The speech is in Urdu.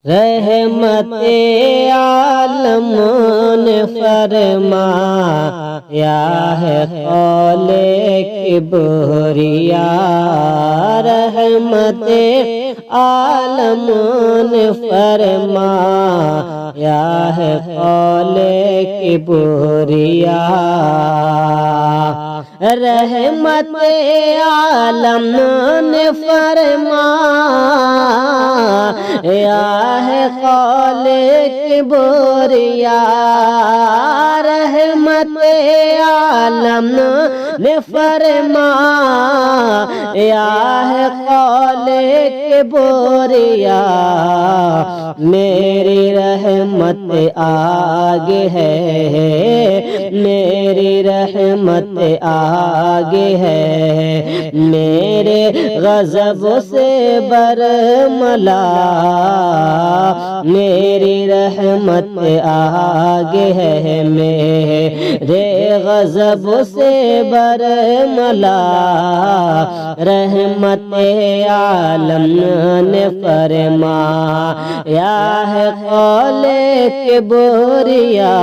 رحمت عالم نے فرمایا ہے قول کبریا، رحمت عالم نے فرمایا ہے قول کبریا، رحمت عالم نے فرمایا ہے قول کبریا، رحمت عالم نے فرمایا ہے قول کبریا، میری رحمت آگے ہے، میری رحمت آگے ہے، میرے غضب سے برملا، میری رحمت آگے ہے، میرے غضب سے برملا، رحمت عالم نے فرمایا ہے قول کبریا۔